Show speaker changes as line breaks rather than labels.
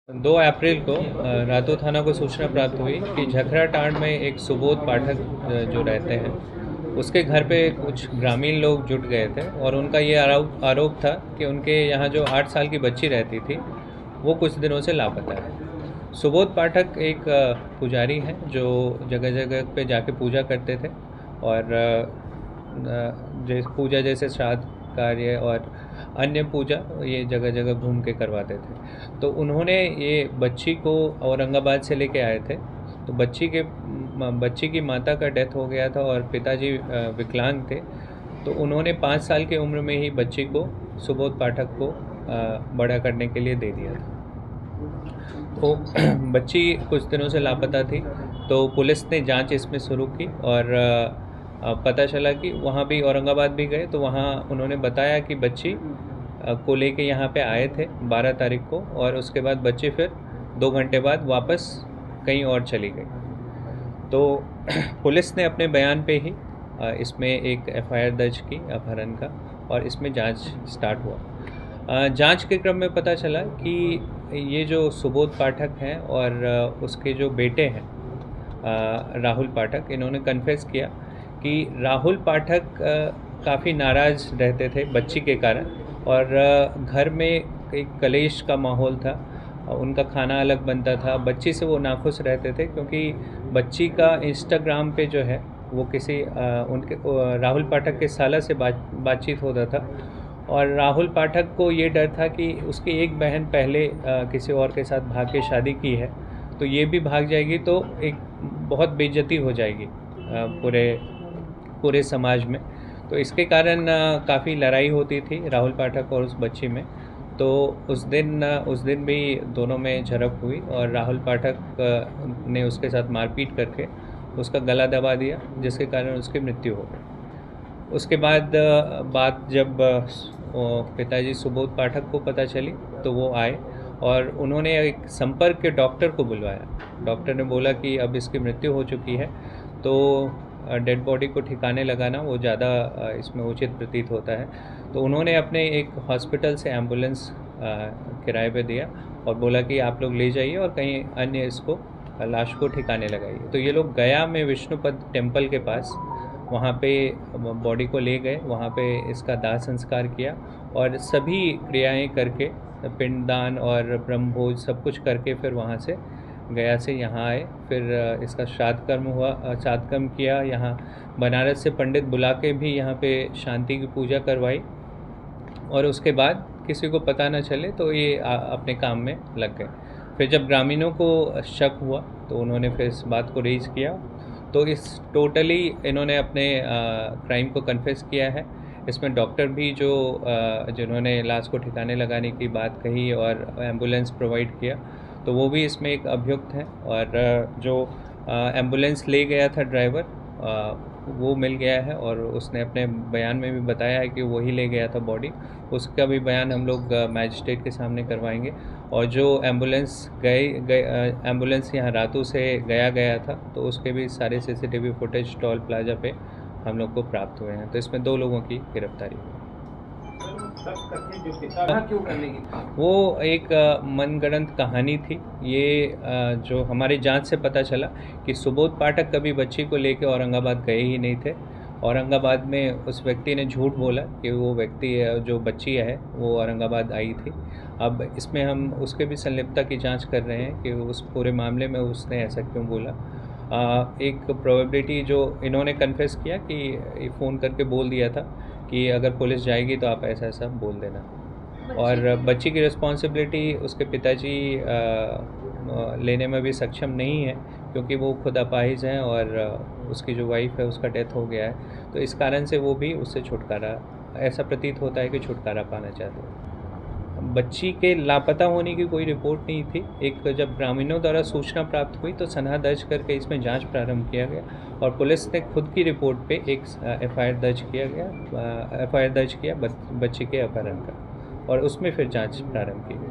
2 अप्रैल को रातू थाना को सूचना प्राप्त हुई कि झखरा टांड में एक सुबोध पाठक जो रहते हैं उसके घर पे कुछ ग्रामीण लोग जुट गए थे और उनका ये आरोप था कि उनके यहाँ जो 8 साल की बच्ची रहती थी वो कुछ दिनों से लापता है। सुबोध पाठक एक पुजारी हैं जो जगह जगह पे जाके पूजा करते थे और पूजा जैसे श्राद्ध कार्य और अन्य पूजा ये जगह जगह घूम के करवाते थे। तो उन्होंने ये बच्ची को औरंगाबाद से लेके आए थे। तो बच्ची की माता का डेथ हो गया था और पिताजी विकलांग थे। तो उन्होंने 5 साल की उम्र में ही बच्ची को सुबोध पाठक को बड़ा करने के लिए दे दिया था। तो बच्ची कुछ दिनों से लापता थी। तो पुलिस ने जांच इसमें शुरू की और पता चला कि वहाँ भी औरंगाबाद भी गए तो वहाँ उन्होंने बताया कि बच्ची को लेके यहाँ पे आए थे 12 तारीख को और उसके बाद बच्ची फिर 2 घंटे बाद वापस कहीं और चली गई। तो पुलिस ने अपने बयान पे ही इसमें एक एफआईआर दर्ज की अपहरण का और इसमें जांच स्टार्ट हुआ। जांच के क्रम में पता चला कि ये जो सुबोध पाठक हैं और उसके जो बेटे हैं राहुल पाठक, इन्होंने कन्फेस किया कि राहुल पाठक काफ़ी नाराज़ रहते थे बच्ची के कारण और घर में एक कलेश का माहौल था। उनका खाना अलग बनता था, बच्ची से वो नाखुश रहते थे क्योंकि बच्ची का इंस्टाग्राम पे जो है वो किसी उनके राहुल पाठक के साला से बातचीत होता था और राहुल पाठक को ये डर था कि उसकी एक बहन पहले किसी और के साथ भाग के शादी की है तो ये भी भाग जाएगी तो एक बहुत बेइज्जती हो जाएगी पूरे समाज में। तो इसके कारण काफ़ी लड़ाई होती थी राहुल पाठक और उस बच्ची में। तो उस दिन भी दोनों में झड़प हुई और राहुल पाठक ने उसके साथ मारपीट करके उसका गला दबा दिया जिसके कारण उसकी मृत्यु हो गई। उसके बाद बात जब पिताजी सुबोध पाठक को पता चली तो वो आए और उन्होंने एक संपर्क के डॉक्टर को बुलवाया। डॉक्टर ने बोला कि अब इसकी मृत्यु हो चुकी है तो डेड बॉडी को ठिकाने लगाना वो ज़्यादा इसमें उचित प्रतीत होता है। तो उन्होंने अपने एक हॉस्पिटल से एम्बुलेंस किराए पे दिया और बोला कि आप लोग ले जाइए और कहीं अन्य इसको लाश को ठिकाने लगाइए। तो ये लोग गया में विष्णुपद टेम्पल के पास वहाँ पे बॉडी को ले गए, वहाँ पे इसका दाह संस्कार किया और सभी क्रियाएं करके पिंडदान और ब्रह्मभोज सब कुछ करके फिर वहाँ से गया से यहाँ आए। फिर इसका श्राद्ध कर्म किया। यहाँ बनारस से पंडित बुला के भी यहाँ पे शांति की पूजा करवाई और उसके बाद किसी को पता न चले तो ये अपने काम में लग गए। फिर जब ग्रामीणों को शक हुआ तो उन्होंने फिर इस बात को रेज किया। तो इस टोटली इन्होंने अपने क्राइम को कन्फेस किया है। इसमें डॉक्टर भी जिन्होंने लाश को ठिकाने लगाने की बात कही और एम्बुलेंस प्रोवाइड किया तो वो भी इसमें एक अभियुक्त हैं और जो एम्बुलेंस ले गया था ड्राइवर वो मिल गया है और उसने अपने बयान में भी बताया है कि वही ले गया था बॉडी। उसका भी बयान हम लोग मैजिस्ट्रेट के सामने करवाएंगे। और जो एम्बुलेंस यहाँ रातू से गया था तो उसके भी सारे सीसीटीवी फुटेज टोल प्लाजा पे हम लोग को प्राप्त हुए हैं। तो इसमें 2 लोगों की गिरफ्तारी हुई।
क्यों करने की
वो एक मनगढ़ंत कहानी थी। ये जो हमारी जांच से पता चला कि सुबोध पाठक कभी बच्ची को लेकर औरंगाबाद गए ही नहीं थे। औरंगाबाद में उस व्यक्ति ने झूठ बोला कि वो व्यक्ति जो बच्ची है वो औरंगाबाद आई थी। अब इसमें हम उसके भी संलिप्तता की जांच कर रहे हैं कि उस पूरे मामले में उसने ऐसा क्यों बोला। एक प्रोबेबिलिटी जो इन्होंने कन्फेस किया कि फ़ोन करके बोल दिया था कि अगर पुलिस जाएगी तो आप ऐसा ऐसा बोल देना। और बच्ची की रिस्पॉन्सिबिलिटी उसके पिताजी लेने में भी सक्षम नहीं है क्योंकि वो खुद अपाहिज हैं और उसकी जो वाइफ है उसका डेथ हो गया है। तो इस कारण से वो भी उससे छुटकारा, ऐसा प्रतीत होता है कि छुटकारा पाना चाहते हैं। बच्ची के लापता होने की कोई रिपोर्ट नहीं थी। एक जब ग्रामीणों द्वारा सूचना प्राप्त हुई तो सनहा दर्ज करके इसमें जांच प्रारंभ किया गया और पुलिस ने खुद की रिपोर्ट पे एक एफआईआर दर्ज किया बच्ची के अपहरण का और उसमें फिर जांच प्रारंभ की गई।